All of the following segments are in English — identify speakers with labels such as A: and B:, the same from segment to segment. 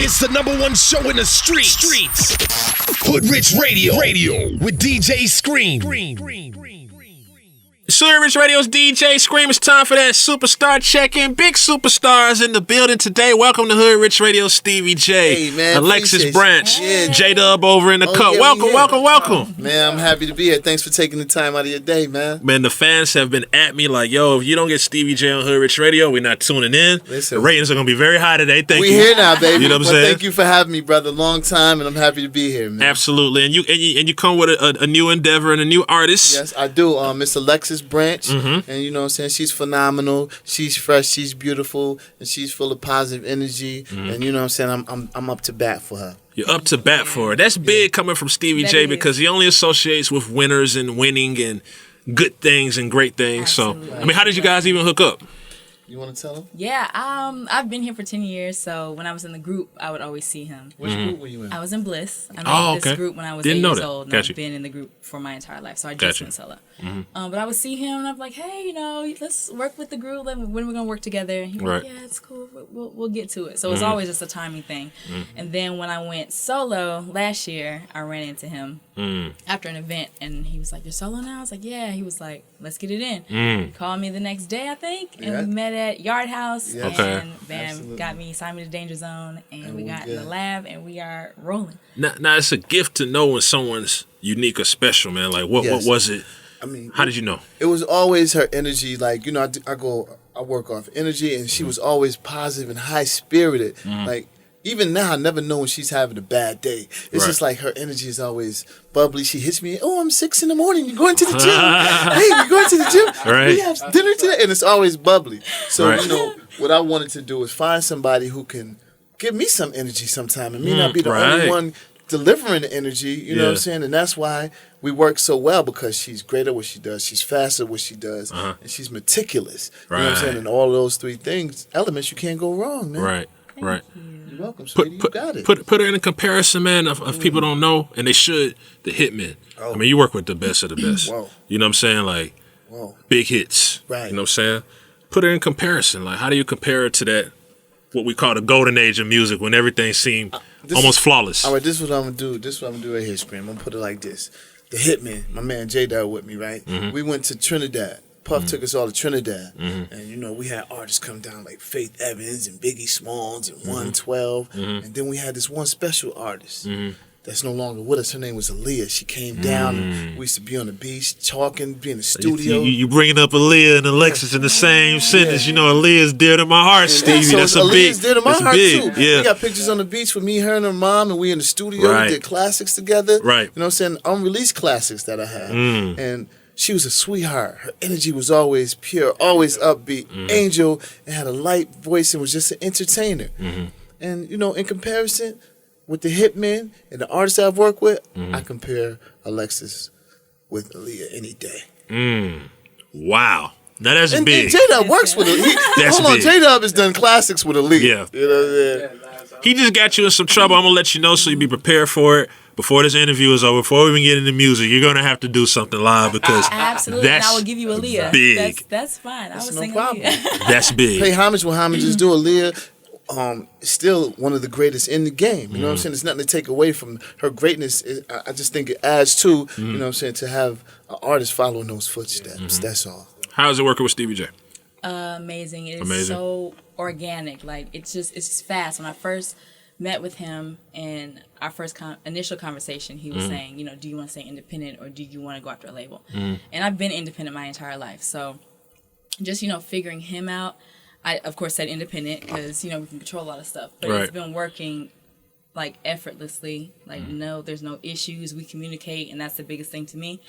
A: It's the #1 show in the streets. Hoodrich Radio with DJ Scream.
B: Hoodrich Radio's DJ Scream. It's time for that superstar check-in. Big superstars in the building today. Welcome to Hoodrich Radio, Stevie J.
C: Hey, man,
B: Alexis Branch.
C: Yeah.
B: J-Dub over in the cut.
C: Yeah,
B: welcome.
C: Man, I'm happy to be here. Thanks for taking the time out of your day, man.
B: Man, the fans have been at me like, yo, if you don't get Stevie J on Hoodrich Radio, we're not tuning in.
C: Listen,
B: the ratings are going to be very high today. Thank you.
C: We here now, baby.
B: You know what I'm saying?
C: Thank you for having me, brother. Long time, and I'm happy to be here, man.
B: Absolutely. And you come with a new endeavor and a new artist.
C: Yes, I do. Miss Alexis Branch.
B: Mm-hmm.
C: And you know what I'm saying? She's phenomenal. She's fresh. She's beautiful. And she's full of positive energy. Mm-hmm. And you know what I'm saying? I'm up to bat for her.
B: You're up to bat for her. That's big coming from Stevie J because he only associates with winners and winning and good things and great things. Absolutely. So, I mean, how did you guys even hook up?
C: You want to tell him?
D: Yeah, I've been here for 10 years, so when I was in the group, I would always see him.
C: Which group were you in?
D: I was in Bliss. I made this group when I was 8 years old, and I've been in the group for my entire life, so I just went solo. Mm-hmm. But I would see him, and I'm like, hey, you know, let's work with the group. When are we going to work together? And he was like, yeah, it's cool. We'll get to it. So it was always just a timing thing. Mm-hmm. And then when I went solo last year, I ran into him after an event, and he was like, you're solo now? I was like, yeah. He was like, let's get it in. He called me the next day, I think, and we met at Yard House. Yeah. And bam, got me, signed me to Danger Zone, and we got in the lab, and we are rolling.
B: Now it's a gift to know when someone's unique or special, man. Like, what was it?
C: I mean,
B: how did you know?
C: It was always her energy. Like, you know, I work off energy, and she was always positive and high spirited. Like, even now, I never know when she's having a bad day. It's just like her energy is always bubbly. She hits me, oh, I'm 6 in the morning. You're going to the gym. Hey, you're going to the gym.
B: Right.
C: We have dinner today. And it's always bubbly. So, you know, what I wanted to do is find somebody who can give me some energy sometime and me not be the only one delivering the energy. You know what I'm saying? And that's why we work so well, because she's great at what she does. She's fast at what she does. And she's meticulous. You know what I'm saying? And all those three elements, you can't go wrong, man.
B: Right.
C: You're welcome, sweetie. You got it.
B: Put her in a comparison, man, of people don't know, and they should, the Hitmen. I mean, you work with the best of the best. You know what I'm saying? Like, big hits. Right. You know what I'm saying? Put her in comparison. Like, how do you compare her to that, what we call the golden age of music, when everything seemed almost flawless?
C: All right, this is what I'm going to do. This is what I'm going to do right here, Scream. I'm going to put it like this. The Hitman, my man J-Dub with me, right? We went to Trinidad. Puff took us all to Trinidad, and you know, we had artists come down like Faith Evans and Biggie Smalls and 112, and then we had this one special artist that's no longer with us. Her name was Aaliyah. She came down, and we used to be on the beach talking, be in the studio.
B: You bringing up Aaliyah and Alexis in the same sentence. You know, Aaliyah's dear to my heart, Stevie.
C: So
B: that's
C: Aaliyah's dear to my heart too.
B: Yeah.
C: We got pictures on the beach with me, her, and her mom, and we in the studio. We did classics together.
B: Right.
C: You know what I'm saying? Unreleased classics that I had, and she was a sweetheart. Her energy was always pure, always upbeat, angel, and had a light voice and was just an entertainer. And, you know, in comparison with the Hitmen and the artists I've worked with, I compare Alexis with Aaliyah any day.
B: Wow. Now that's
C: and,
B: big.
C: And J-Dub works with Aaliyah. Hold on, J-Dub has done classics with Aaliyah.
B: Yeah.
C: You know what I'm saying?
B: He just got you in some trouble. I'm going to let you know so you be prepared for it. Before this interview is over, before we even get into music, you're going to have to do something live because
D: absolutely, and I will give you Aaliyah.
B: Big.
D: That's fine.
C: That's
D: I was
C: no
D: singing
C: problem.
D: Aaliyah.
B: That's big.
C: Pay homage when homage is due. Aaliyah is still one of the greatest in the game. You know what I'm saying? There's nothing to take away from her greatness. I just think it adds to, you know what I'm saying, to have an artist following those footsteps. That's all.
B: How is it working with Stevie J?
D: Amazing. It is so organic. Like, it's just fast. When I first met with him and our first initial conversation, he was saying, you know, do you want to stay independent or do you want to go after a label? And I've been independent my entire life. So just, you know, figuring him out, I, of course, said independent because, you know, we can control a lot of stuff. But it's been working, like, effortlessly. Like, no, there's no issues. We communicate, and that's the biggest thing to me.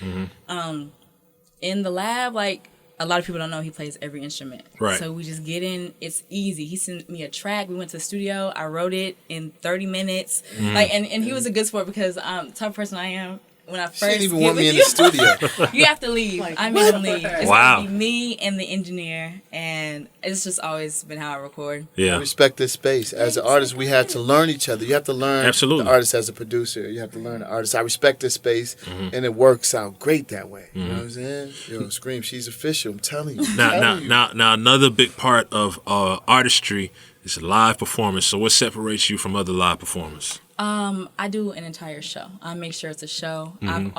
D: In the lab, like, a lot of people don't know he plays every instrument. Right. So we just get in. It's easy. He sent me a track. We went to the studio. I wrote it in 30 minutes. Like, and he was a good sport because the type of person I am, when I first
C: she didn't even want me in the studio.
D: You have to leave. I made him leave. It's going to be me and the engineer, and it's just always been how I record.
C: I respect this space. As an artist, we had to learn each other. You have to learn the artist as a producer. You have to learn the artist. I respect this space, and it works out great that way. You know what I'm saying? Yo, Scream, she's official. I'm telling you.
B: Now, another big part of artistry It's a live performance. So what separates you from other live performers?
D: I do an entire show. I make sure it's a show. I'm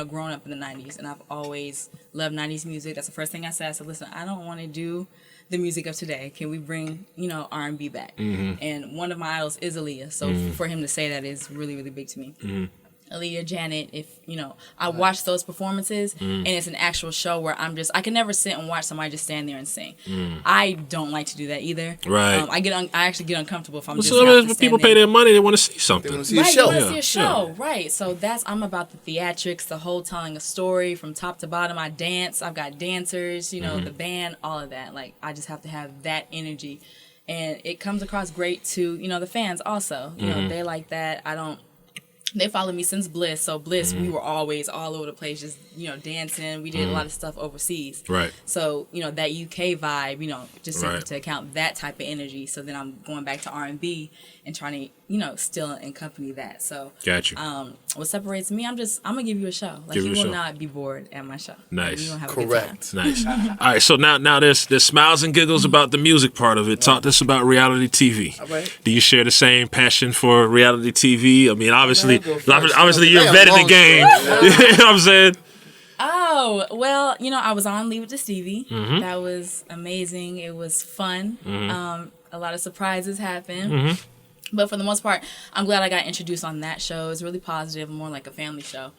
D: growing up in the 90s, and I've always loved 90s music. That's the first thing I said. I said, listen, I don't want to do the music of today. Can we bring, R&B back? And one of my idols is Aaliyah. So for him to say that is really, really big to me. Aaliyah, Janet, I watch those performances and it's an actual show where I can never sit and watch somebody just stand there and sing. I don't like to do that either.
B: Right.
D: I actually get uncomfortable if I'm just
B: when people pay their money, they want to see something.
C: They want to see a show.
D: They want to see a show, right. So I'm about the theatrics, the whole telling a story from top to bottom. I dance. I've got dancers, the band, all of that. Like, I just have to have that energy. And it comes across great to, the fans also. They like that. They followed me since Bliss. So Bliss, we were always all over the place, just, dancing. We did a lot of stuff overseas.
B: Right.
D: So, that UK vibe, just taking into account that type of energy. So then I'm going back to R&B and trying to, still accompany that. So,
B: got you.
D: What separates me, I'm going to give you a show. Like, you will not be bored at my show.
B: Nice.
D: You're going to have
B: Correct. A good time. Nice. All right. So now there's smiles and giggles about the music part of it. Talk to us about reality TV. All right. Do you share the same passion for reality TV? I mean, obviously you're vetted the game. You know what I'm saying?
D: Oh, well, I was on Leave It to Stevie. That was amazing. It was fun. A lot of surprises happened. But for the most part, I'm glad I got introduced on that show. It's really positive, more like a family show.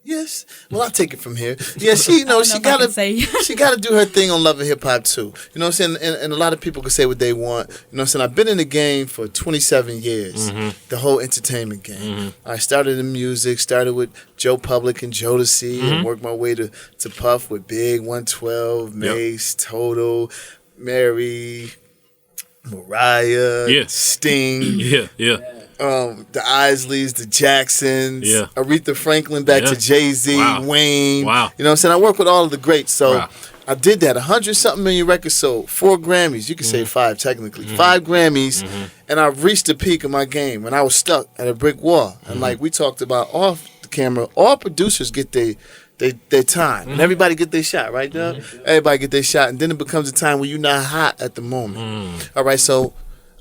C: Yes. Well, I'll take it from here. Yeah, she gotta do her thing on Love and Hip Hop too. You know what I'm saying? And a lot of people can say what they want. You know what I'm saying? I've been in the game for 27 years. The whole entertainment game. I started in music, started with Joe Public and Jodeci, and worked my way to Puff with Big, 112, Mace, Total, Mary, Mariah, Sting. The Isleys, the Jacksons, Aretha Franklin, back to Jay-Z, Wayne. Wow. You know what I'm saying? I work with all of the greats. So I did that. 100-something million records sold. 4 Grammys. You could say 5 technically. 5 Grammys. And I reached the peak of my game when I was stuck at a brick wall. And like we talked about off the camera, all producers get their time. And everybody get their shot, right, Doug? Everybody get their shot. And then it becomes a time where you're not hot at the moment. All right, so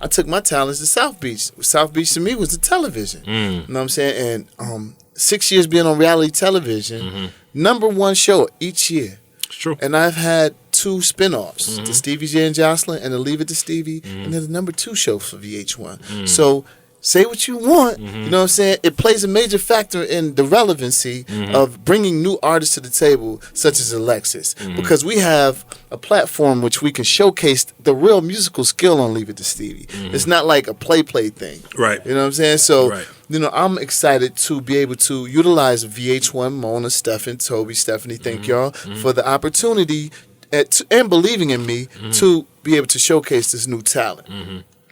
C: I took my talents to South Beach. South Beach to me was the television. You know what I'm saying? And 6 years being on reality television, #1 show each year.
B: It's true.
C: And I've had 2 spinoffs, the Stevie J and Jocelyn and the Leave It to Stevie, and then the #2 show for VH1. So say what you want, you know what I'm saying? It plays a major factor in the relevancy of bringing new artists to the table, such as Alexis, because we have a platform which we can showcase the real musical skill on Leave It to Stevie. It's not like a play thing.
B: Right.
C: You know what I'm saying? So, I'm excited to be able to utilize VH1, Mona, Stephen, Toby, Stephanie, thank y'all for the opportunity and believing in me to be able to showcase this new talent.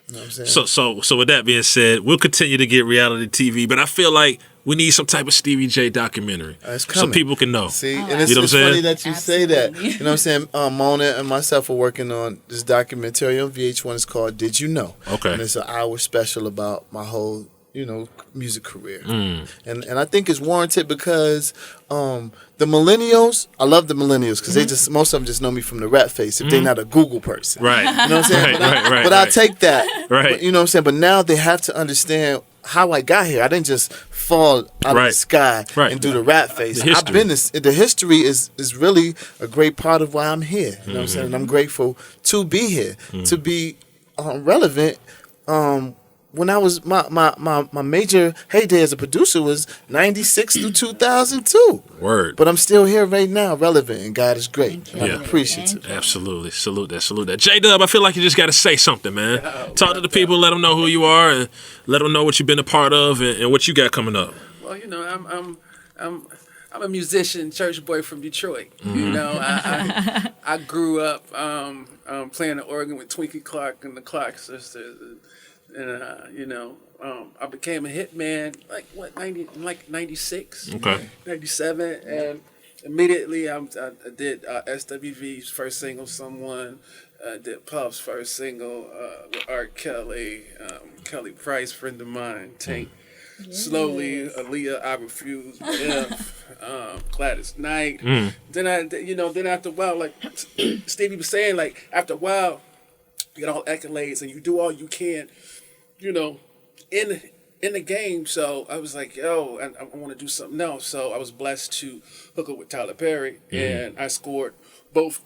C: You know what I'm saying?
B: So with that being said, we'll continue to get reality TV, but I feel like we need some type of Stevie J documentary so people can know.
C: See, and it's funny that you say that. You know what I'm saying? Mona and myself are working on this documentary on VH1. It's called Did You Know? Okay. And it's an hour special about my whole music career. And I think it's warranted because the millennials, I love the millennials because most of them just know me from the rap face if they're not a Google person. Right. You know what I'm saying? But I'll take that. Right. But, you know what I'm saying? But now they have to understand how I got here. I didn't just fall out of the sky and do the rap face. The history is really a great part of why I'm here. You know what I'm saying? And I'm grateful to be here, to be relevant. When I was my major heyday as a producer was 96 through 2002. Word. But I'm still here right now, relevant, and God is great. And I'm appreciative.
B: Absolutely. Salute that. J-Dub, I feel like you just got to say something, man. Talk to the people, let them know who you are, and let them know what you've been a part of and what you got coming up.
E: Well, I'm a musician, church boy from Detroit. I grew up playing the organ with Twinkie Clark and the Clark sisters. And I became a hitman like 96, 97, and immediately I did SWV's first single, Someone, did Puff's first single with R. Kelly, Kelly Price, friend of mine, Tank. Slowly, Aaliyah, I Refuse, Gladys Knight. Then after a while, like Stevie was saying, like after a while, you get all accolades and you do all you can, in the game. So I was like, yo, I want to do something else. So I was blessed to hook up with Tyler Perry, and I scored both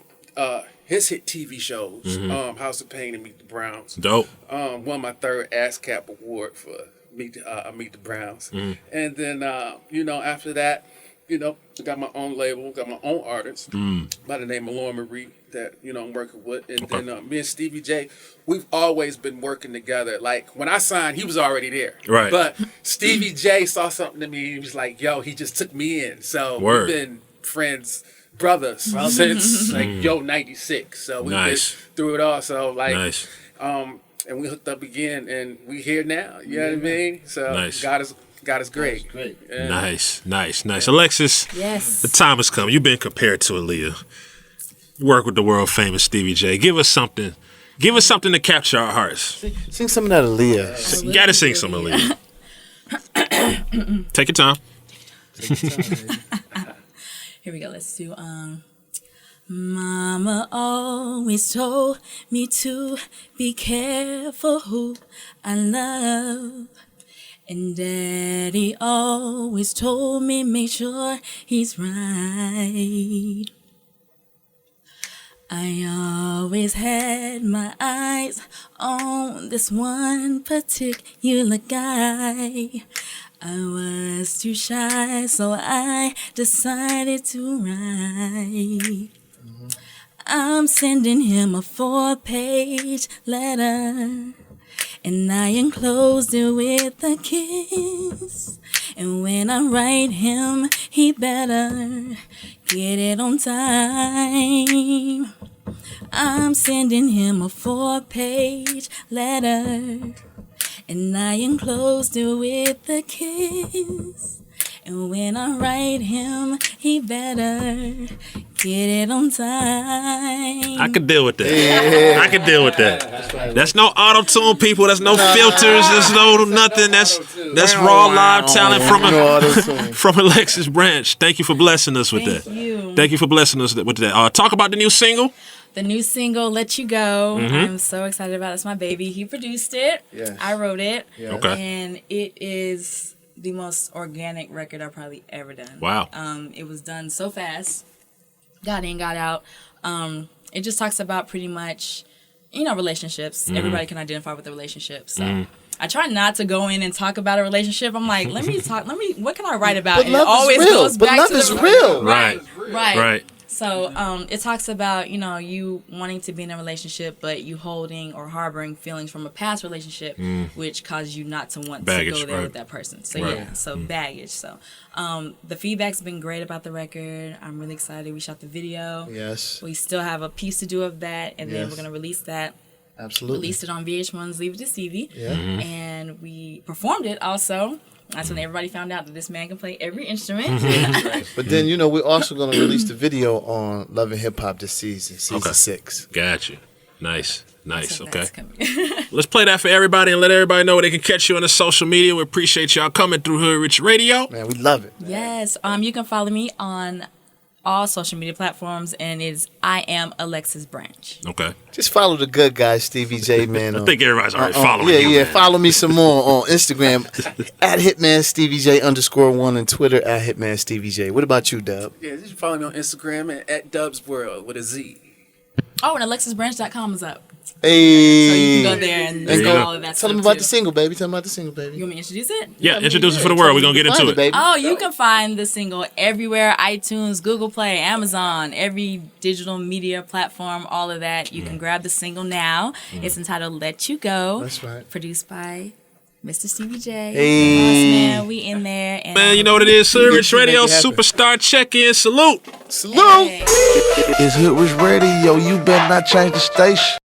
E: his hit TV shows, House of Pain and Meet the Browns.
B: Dope.
E: Won my third ASCAP award for Meet the Browns. And then, after that, I got my own label, got my own artist by the name of Lauren Marie that, I'm working with. And then me and Stevie J, we've always been working together. Like, when I signed, he was already there.
B: Right.
E: But Stevie J saw something in me. He was like, yo, he just took me in. So we've been friends, brothers since, 96. So we've been through it all. So, and we hooked up again, and we here now. You know what I mean? So God is great. Yeah.
B: Nice. Alexis,
D: yes.
B: The time has come. You've been compared to Aaliyah. You work with the world famous Stevie J. Give us something. Give us something to capture our hearts.
C: Sing some of that Aaliyah.
B: You gotta sing some Aaliyah. Take your time.
D: Here we go. Let's do Mama always told me to be careful who I love. And Daddy always told me make sure he's right. I always had my eyes on this one particular guy. I was too shy, so I decided to write. I'm sending him a 4-page letter, and I enclosed it with a kiss. And when I write him, he better get it on time. I'm sending him a 4-page letter, and I enclosed it with a kiss. And when I write him, he better get it on time.
B: I could deal with that. Yeah. I could deal with that. That's no auto-tune, people. That's no filters. There's no nothing. That's raw live talent from Alexis Branch. Thank you for blessing us with that. Thank you for blessing us with that. Talk about the new single.
D: The new single, Let You Go. I'm so excited about it. It's my baby. He produced it. Yes. I wrote it. Yes. Okay. And it is the most organic record I've probably ever done.
B: Wow.
D: It was done so fast. Got in, got out. It just talks about pretty much, relationships. Everybody can identify with the relationship. So I try not to go in and talk about a relationship. I'm like, what can I write about?
C: But
D: and it always goes back to the
C: real.
D: Right. So it talks about, you wanting to be in a relationship, but you holding or harboring feelings from a past relationship, which causes you not to want to go there with that person. So baggage. So the feedback's been great about the record. I'm really excited. We shot the video.
C: Yes.
D: We still have a piece to do of that, and then we're going to release that.
C: Absolutely.
D: Released it on VH1's Leave It to Stevie. Yeah. And we performed it also. That's when everybody found out that this man can play every instrument.
C: But then, we're also going to release the video on Love and Hip Hop this season 6.
B: Got you. Nice. Okay. Let's play that for everybody and let everybody know where they can catch you on the social media. We appreciate y'all coming through Hoodrich Radio.
C: Man, we love it.
D: Yes. You can follow me on all social media platforms, and it's I am Alexis Branch.
B: Okay.
C: Just follow the good guy, Stevie J, man.
B: I think everybody's already following you.
C: Yeah. Follow me some more on Instagram at Hitman Stevie J _1 and Twitter at Hitman Stevie J. What about you, Dub?
E: Yeah, you can follow me on Instagram at Dub's World with a Z.
D: Oh, and AlexisBranch.com is up.
C: Hey.
D: So you can go there and listen to all of that stuff.
C: Tell them about the single, baby. You want me
D: to introduce it?
B: Yeah, introduce it for the world. We're going to get into it.
C: Baby.
D: Oh, you can find the single everywhere: iTunes, Google Play, Amazon, every digital media platform, all of that. You can grab the single now. It's entitled Let You Go.
C: That's right.
D: Produced by Mr. Stevie J.
C: Hey.
D: Man, we in there. And
B: man, you know what it is. Hoodrich Radio, Superstar Check-In. Salute.
C: Hey.
F: It's Hoodrich Radio. You better not change the station.